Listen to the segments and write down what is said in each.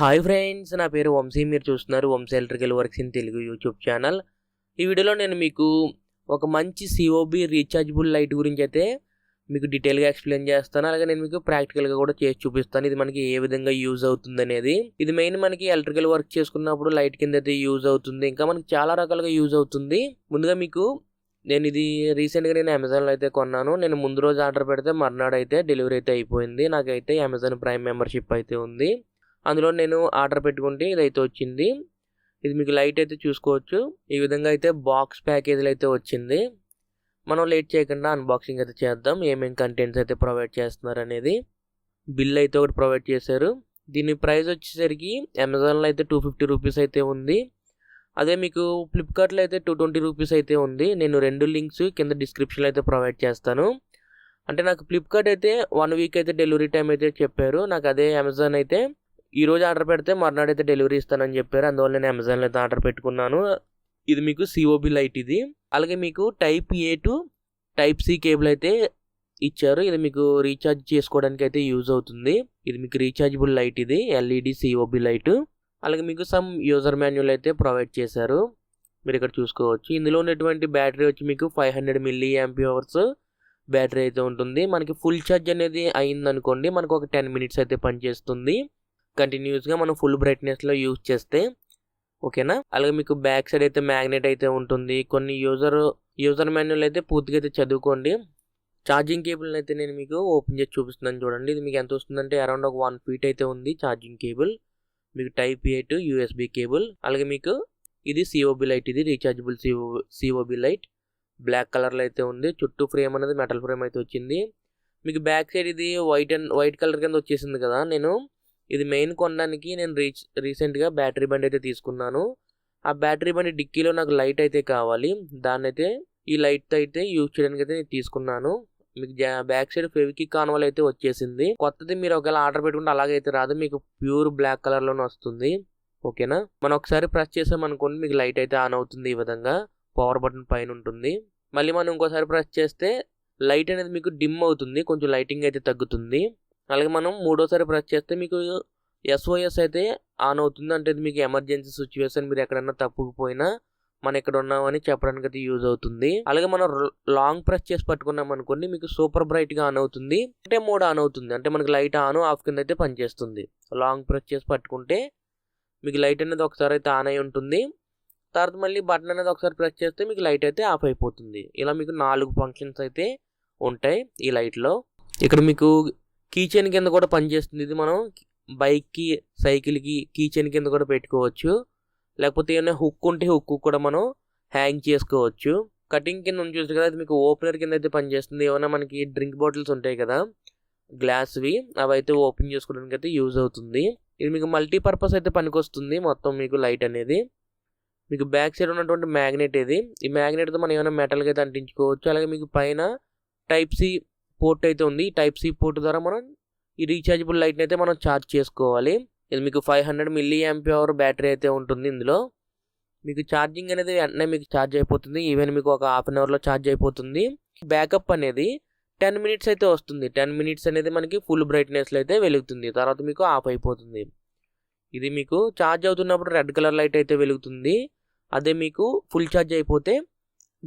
Hi friends, నా పేరు వంశీ. మీరు చూస్తున్నారు Vamshi electrical works in Telugu YouTube channel. ఈ వీడియోలో నేను మీకు ఒక మంచి COB రీఛార్జబుల్ లైట్ గురించి అయితే మీకు డీటెయిల్గా ఎక్స్ప్లెయిన్ చేస్తాను. అలాగే నేను మీకు ప్రాక్టికల్గా కూడా చేసి చూపిస్తాను. ఇది మనకి ఏ విధంగా యూజ్ అవుతుంది అనేది. ఇది మెయిన్ మనకి ఎలక్ట్రికల్ వర్క్ చేసుకున్నప్పుడు లైట్ కింద అయితే యూజ్ అవుతుంది. ఇంకా మనకి చాలా రకాలుగా యూజ్ అవుతుంది. ముందుగా మీకు నేను ఇది రీసెంట్గా నేను అమెజాన్లో అయితే కొన్నాను. నేను ముందు రోజు ఆర్డర్ పెడితే మర్నాడు అయితే డెలివరీ అయితే అయిపోయింది. నాకైతే అమెజాన్ ప్రైమ్ మెంబర్షిప్ అయితే ఉంది. అందులో నేను ఆర్డర్ పెట్టుకుంటే ఇదైతే వచ్చింది. ఇది మీకు లైట్ అయితే చూసుకోవచ్చు. ఈ విధంగా అయితే బాక్స్ ప్యాకేజీలు అయితే వచ్చింది. మనం లేట్ చేయకుండా అన్బాక్సింగ్ అయితే చేద్దాం. ఏమేమి కంటెంట్స్ అయితే ప్రొవైడ్ చేస్తున్నారు అనేది. బిల్ అయితే ఒకటి ప్రొవైడ్ చేశారు. దీని ప్రైస్ వచ్చేసరికి అమెజాన్లో అయితే 250 రూపీస్ అయితే ఉంది. అదే మీకు ఫ్లిప్కార్ట్లో అయితే 220 రూపీస్ అయితే ఉంది. నేను రెండు లింక్స్ కింద డిస్క్రిప్షన్లో అయితే ప్రొవైడ్ చేస్తాను. అంటే నాకు ఫ్లిప్కార్ట్ అయితే 1 వీక్ అయితే డెలివరీ టైం అయితే చెప్పారు. నాకు అదే అమెజాన్ అయితే ఈ రోజు ఆర్డర్ పెడితే మర్నాడు అయితే డెలివరీ ఇస్తానని చెప్పారు. అందువల్ల నేను అమెజాన్లో అయితే ఆర్డర్ పెట్టుకున్నాను. ఇది మీకు COB లైట్ ఇది. అలాగే మీకు type A to type C cable అయితే ఇచ్చారు. ఇది మీకు రీఛార్జ్ చేసుకోవడానికి అయితే యూజ్ అవుతుంది. ఇది మీకు రీఛార్జబుల్ లైట్ ఇది LED COB లైట్. అలాగే మీకు సమ్ యూజర్ మాన్యువల్ అయితే ప్రొవైడ్ చేశారు. మీరు ఇక్కడ చూసుకోవచ్చు. ఇందులో ఉన్నటువంటి బ్యాటరీ వచ్చి మీకు 500 mAh బ్యాటరీ అయితే ఉంటుంది. మనకి ఫుల్ ఛార్జ్ అనేది అయిందనుకోండి, మనకు ఒక 10 మినిట్స్ అయితే పనిచేస్తుంది కంటిన్యూస్గా మనం ఫుల్ బ్రైట్నెస్లో యూజ్ చేస్తే. ఓకేనా. అలాగే మీకు బ్యాక్ సైడ్ అయితే మ్యాగ్నెట్ అయితే ఉంటుంది. కొన్ని యూజర్ మాన్యువల్ అయితే పూర్తిగా అయితే చదువుకోండి. ఛార్జింగ్ కేబుల్ అయితే నేను మీకు ఓపెన్ చేసి చూపిస్తున్నాను చూడండి. ఇది మీకు ఎంత వస్తుందంటే అరౌండ్ ఒక 1 feet అయితే ఉంది ఛార్జింగ్ కేబుల్. మీకు type A to USB cable. అలాగే మీకు ఇది COB లైట్, ఇది రీఛార్జబుల్ COB లైట్. బ్లాక్ కలర్లో అయితే ఉంది. చుట్టూ ఫ్రేమ్ అనేది మెటల్ ఫ్రేమ్ అయితే వచ్చింది. మీకు బ్యాక్ సైడ్ ఇది వైట్ కలర్ కింద వచ్చేసింది కదా. నేను ఇది మెయిన్ కొనడానికి నేను రీసెంట్గా బ్యాటరీ బండి అయితే తీసుకున్నాను. ఆ బ్యాటరీ బండి డిక్కీలో నాకు లైట్ అయితే కావాలి. దాన్ని అయితే ఈ లైట్ అయితే యూజ్ చేయడానికి అయితే నేను తీసుకున్నాను. మీకు బ్యాక్ సైడ్ ఫెవిక్విక్ కాన్వాల్ అయితే వచ్చేసింది. కొత్తది మీరు ఒకవేళ ఆర్డర్ పెట్టుకుంటే అలాగైతే రాదు, మీకు ప్యూర్ బ్లాక్ కలర్లోనే వస్తుంది. ఓకేనా. మనం ఒకసారి ప్రెస్ చేసామనుకోండి, మీకు లైట్ అయితే ఆన్ అవుతుంది. ఈ విధంగా పవర్ బటన్ పైన ఉంటుంది. మళ్ళీ మనం ఇంకోసారి ప్రెస్ చేస్తే లైట్ అనేది మీకు డిమ్ అవుతుంది, కొంచెం లైటింగ్ అయితే తగ్గుతుంది. అలాగే మనం మూడోసారి ప్రెస్ చేస్తే మీకు SOS అయితే ఆన్ అవుతుంది. అంటే ఇది మీకు ఎమర్జెన్సీ సిచ్యువేషన్, మీరు ఎక్కడన్నా తప్పుకుపోయినా మనం ఎక్కడ ఉన్నామని చెప్పడానికి అయితే యూజ్ అవుతుంది. అలాగే మనం లాంగ్ ప్రెస్ చేసి పట్టుకున్నాం అనుకోండి, మీకు సూపర్ బ్రైట్గా ఆన్ అవుతుంది. అంటే మోడ్ ఆన్ అవుతుంది, అంటే మనకి లైట్ ఆన్ ఆఫ్ కింద అయితే పనిచేస్తుంది. లాంగ్ ప్రెస్ చేసి పట్టుకుంటే మీకు లైట్ అనేది ఒకసారి అయితే ఆన్ అయి ఉంటుంది. తర్వాత మళ్ళీ బటన్ అనేది ఒకసారి ప్రెస్ చేస్తే మీకు లైట్ అయితే ఆఫ్ అయిపోతుంది. ఇలా మీకు 4 ఫంక్షన్స్ అయితే ఉంటాయి ఈ లైట్లో. ఇక్కడ మీకు కీ చైన్ కింద కూడా పనిచేస్తుంది. ఇది మనం బైక్కి, సైకిల్కి కీ చైన్ కింద కూడా పెట్టుకోవచ్చు. లేకపోతే ఏమైనా హుక్ ఉంటే హుక్ కూడా మనం హ్యాంగ్ చేసుకోవచ్చు. కటింగ్ కింద చూస్తుంది కదా, అది మీకు ఓపెనర్ కింద అయితే పనిచేస్తుంది. ఏమైనా మనకి డ్రింక్ బాటిల్స్ ఉంటాయి కదా గ్లాస్వి, అవి అయితే ఓపెన్ చేసుకోవడానికి అయితే యూజ్ అవుతుంది. ఇది మీకు మల్టీపర్పస్ అయితే పనికొస్తుంది మొత్తం మీకు లైట్ అనేది. మీకు బ్యాక్ సైడ్ ఉన్నటువంటి మ్యాగ్నెట్ ఇది. ఈ మ్యాగ్నెట్తో మనం ఏమైనా మెటల్కి అయితే అంటించుకోవచ్చు. అలాగే మీకు పైన టైప్ C పోర్ట్ అయితే ఉంది. ఈ టైప్ C పోర్ట్ ద్వారా మనం ఈ రీఛార్జబుల్ లైట్ని అయితే మనం ఛార్జ్ చేసుకోవాలి. ఇది మీకు 500 mAh బ్యాటరీ అయితే ఉంటుంది. ఇందులో మీకు ఛార్జింగ్ అనేది వెంటనే మీకు ఛార్జ్ అయిపోతుంది. ఈవెన్ మీకు ఒక హాఫ్ అన్ అవర్లో ఛార్జ్ అయిపోతుంది. బ్యాకప్ అనేది 10 మినిట్స్ అయితే వస్తుంది. 10 మినిట్స్ అనేది మనకి ఫుల్ బ్రైట్నెస్లో అయితే వెలుగుతుంది. తర్వాత మీకు ఆఫ్ అయిపోతుంది. ఇది మీకు ఛార్జ్ అవుతున్నప్పుడు రెడ్ కలర్ లైట్ అయితే వెలుగుతుంది. అదే మీకు ఫుల్ ఛార్జ్ అయిపోతే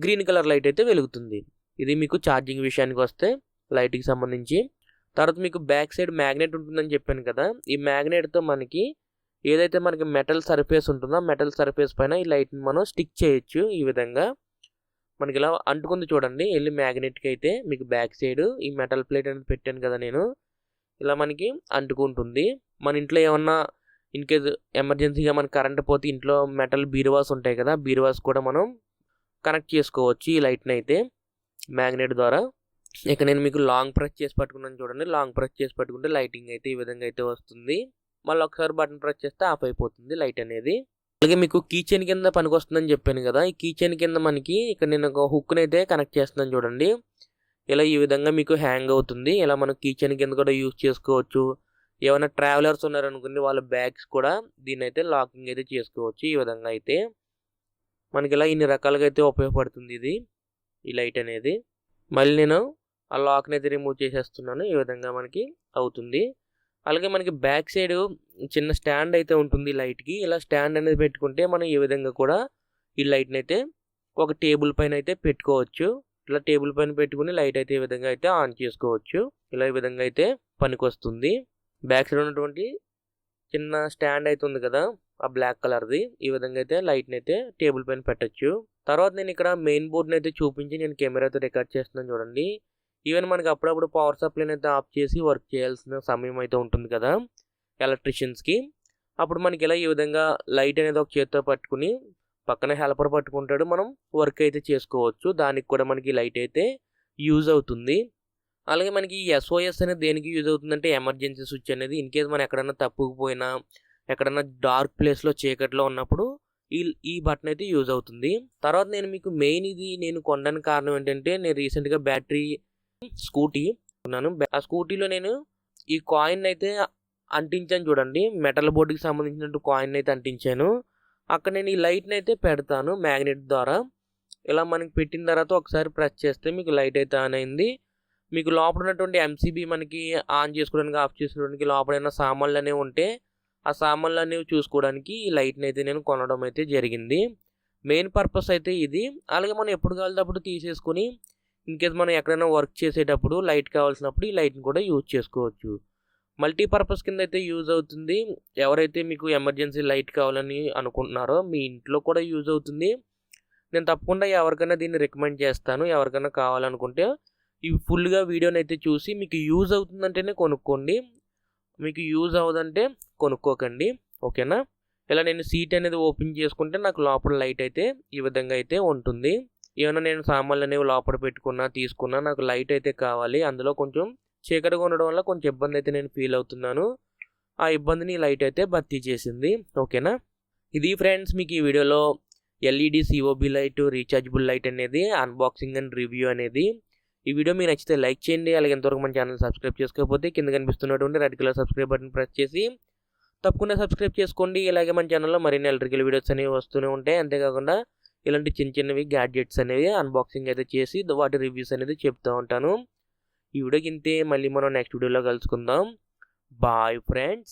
గ్రీన్ కలర్ లైట్ అయితే వెలుగుతుంది. ఇది మీకు ఛార్జింగ్ విషయానికి వస్తే లైట్కి సంబంధించి. తర్వాత మీకు బ్యాక్ సైడ్ మ్యాగ్నెట్ ఉంటుందని చెప్పాను కదా. ఈ మ్యాగ్నెట్తో మనకి ఏదైతే మనకి మెటల్ సర్ఫేస్ ఉంటుందో మెటల్ సర్ఫేస్ పైన ఈ లైట్ని మనం స్టిక్ చేయొచ్చు. ఈ విధంగా మనకి ఇలా అంటుకుంది చూడండి. వెళ్ళి మ్యాగ్నెట్కి అయితే మీకు బ్యాక్ సైడ్ ఈ మెటల్ ప్లేట్ అనేది పెట్టాను కదా నేను, ఇలా మనకి అంటుకుంటుంది. మన ఇంట్లో ఏమన్నా ఇన్కేస్ ఎమర్జెన్సీగా మనకి కరెంట్ పోతే ఇంట్లో మెటల్ బీరువాస్ ఉంటాయి కదా, బీరువాస్ కూడా మనం కనెక్ట్ చేసుకోవచ్చు ఈ లైట్ని అయితే మ్యాగ్నెట్ ద్వారా. ఇక నేను మీకు లాంగ్ ప్రెస్ చేసి పట్టుకున్నాను చూడండి. లాంగ్ ప్రెస్ చేసి పట్టుకుంటే లైటింగ్ అయితే ఈ విధంగా అయితే వస్తుంది. మళ్ళీ ఒకసారి బటన్ ప్రెస్ చేస్తే ఆఫ్ అయిపోతుంది లైట్ అనేది. అలాగే మీకు కీ చైన్ కింద పనికి వస్తుందని చెప్పాను కదా. ఈ కీ చైన్ కింద మనకి ఇక్కడ నేను ఒక హుక్ని అయితే కనెక్ట్ చేస్తున్నాను చూడండి. ఇలా ఈ విధంగా మీకు హ్యాంగ్ అవుతుంది. ఇలా మనం కీ చైన్ కింద కూడా యూజ్ చేసుకోవచ్చు. ఏమైనా ట్రావెలర్స్ ఉన్నారనుకోండి, వాళ్ళ బ్యాగ్స్ కూడా దీన్ని అయితే లాకింగ్ అయితే చేసుకోవచ్చు. ఈ విధంగా అయితే మనకి ఇలా ఇన్ని రకాలుగా అయితే ఉపయోగపడుతుంది ఇది ఈ లైట్ అనేది. మళ్ళీ నేను ఆ లాక్ని అయితే రిమూవ్ చేసేస్తున్నాను. ఈ విధంగా మనకి అవుతుంది. అలాగే మనకి బ్యాక్ సైడ్ చిన్న స్టాండ్ అయితే ఉంటుంది లైట్కి. ఇలా స్టాండ్ అనేది పెట్టుకుంటే మనం ఈ విధంగా కూడా ఈ లైట్ని అయితే ఒక టేబుల్ పైన అయితే పెట్టుకోవచ్చు. ఇలా టేబుల్ పైన పెట్టుకుని లైట్ అయితే ఈ విధంగా అయితే ఆన్ చేసుకోవచ్చు. ఇలా ఈ విధంగా అయితే పనికొస్తుంది. బ్యాక్ సైడ్ ఉన్నటువంటి చిన్న స్టాండ్ అయితే ఉంది కదా, ఆ బ్లాక్ కలర్ది, ఈ విధంగా అయితే లైట్ని అయితే టేబుల్ పైన పెట్టచ్చు. తర్వాత నేను ఇక్కడ మెయిన్ బోర్డ్ని అయితే చూపించి నేను కెమెరాతో రికార్డ్ చేస్తున్నాను చూడండి. ఈవెన్ మనకి అప్పుడప్పుడు పవర్ సప్లైని అయితే ఆఫ్ చేసి వర్క్ చేయాల్సిన సమయం అయితే ఉంటుంది కదా ఎలక్ట్రీషియన్స్కి. అప్పుడు మనకి ఇలా ఈ విధంగా లైట్ అనేది ఒక చేతితో పట్టుకుని పక్కన హెల్పర్ పట్టుకుంటాడు, మనం వర్క్ అయితే చేసుకోవచ్చు. దానికి కూడా మనకి లైట్ అయితే యూజ్ అవుతుంది. అలాగే మనకి ఈ SOS అనేది దేనికి యూజ్ అవుతుందంటే ఎమర్జెన్సీ స్విచ్ అనేది ఇన్ కేస్ మనం ఎక్కడన్నా తప్పుకుపోయినా, ఎక్కడన్నా డార్క్ ప్లేస్లో చీకట్లో ఉన్నప్పుడు ఈ బటన్ అయితే యూజ్ అవుతుంది. తర్వాత నేను మీకు మెయిన్ ఇది నేను కొనడానికి కారణం ఏంటంటే, నేను రీసెంట్గా బ్యాటరీ స్కూటీ కొన్నాను. ఆ స్కూటీలో నేను ఈ కాయిన్ అయితే అంటించాను చూడండి, మెటల్ బోర్డుకి సంబంధించినట్టు కాయిన్ అయితే అంటించాను. అక్కడ నేను ఈ లైట్ని అయితే పెడతాను మ్యాగ్నెట్ ద్వారా. ఇలా మనకి పెట్టిన తర్వాత ఒకసారి ప్రెస్ చేస్తే మీకు లైట్ అయితే ఆన్ అయింది. మీకు లోపల ఉన్నటువంటి MCB మనకి ఆన్ చేసుకోవడానికి, ఆఫ్ చేసుకోవడానికి, లోపల ఏమైనా సామాన్లు అనేవి ఉంటే ఆ సామాన్లు అనేవి చూసుకోవడానికి ఈ లైట్ని అయితే నేను కొనడం అయితే జరిగింది. మెయిన్ పర్పస్ అయితే ఇది. అలాగే మనం ఎప్పుడు కావాలప్పుడు తీసేసుకొని ఇన్కేస్ మనం ఎక్కడైనా వర్క్ చేసేటప్పుడు లైట్ కావాల్సినప్పుడు ఈ లైట్ని కూడా యూజ్ చేసుకోవచ్చు. మల్టీపర్పస్ కింద అయితే యూజ్ అవుతుంది. ఎవరైతే మీకు ఎమర్జెన్సీ లైట్ కావాలని అనుకుంటున్నారో మీ ఇంట్లో కూడా యూజ్ అవుతుంది. నేను తప్పకుండా ఎవరికైనా దీన్ని రికమెండ్ చేస్తాను. ఎవరికైనా కావాలనుకుంటే ఈ ఫుల్గా వీడియోని అయితే చూసి మీకు యూజ్ అవుతుందంటేనే కొనుక్కోండి, మీకు యూజ్ అవ్వదంటే కొనుక్కోకండి. ఓకేనా? ఇలా నేను సీట్ అనేది ఓపెన్ చేసుకుంటే నాకు లోపల లైట్ అయితే ఈ విధంగా అయితే ఉంటుంది. ఏమైనా నేను సామాన్లు అనేవి లోపల పెట్టుకున్నా, తీసుకున్నా, నాకు లైట్ అయితే కావాలి. అందులో కొంచెం చీకటిగా ఉండడం వల్ల కొంచెం ఇబ్బంది అయితే నేను ఫీల్ అవుతున్నాను. ఆ ఇబ్బందిని లైట్ అయితే భర్తీ చేసింది. ఓకేనా? ఇది ఫ్రెండ్స్ మీకు ఈ వీడియోలో LED COB light, rechargeable light అనేది అన్బాక్సింగ్ అండ్ రివ్యూ అనేది. ఈ వీడియో మీకు నచ్చితే లైక్ చేయండి. అలాగే ఎంతవరకు మన ఛానల్ సబ్స్క్రైబ్ చేసుకోకపోతే కింద కనిపిస్తున్నటువంటి red colour subscribe button press చేసి తప్పకుండా సబ్స్క్రైబ్ చేసుకోండి. ఇలాగే మన ఛానల్లో మరిన్ని ఎలక్ట్రికల్ వీడియోస్ అనేవి వస్తూనే ఉంటాయి. అంతేకాకుండా ఇలాంటి చిన్నవి గ్యాడ్జెట్స్ అనేవి అన్బాక్సింగ్ అయితే చేసి వాటి రివ్యూస్ అనేది చెప్తూ ఉంటాను. ఈ వీడియోకి ఇంతే. మళ్ళీ మనం నెక్స్ట్ వీడియోలో కలుసుకుందాం. Bye friends.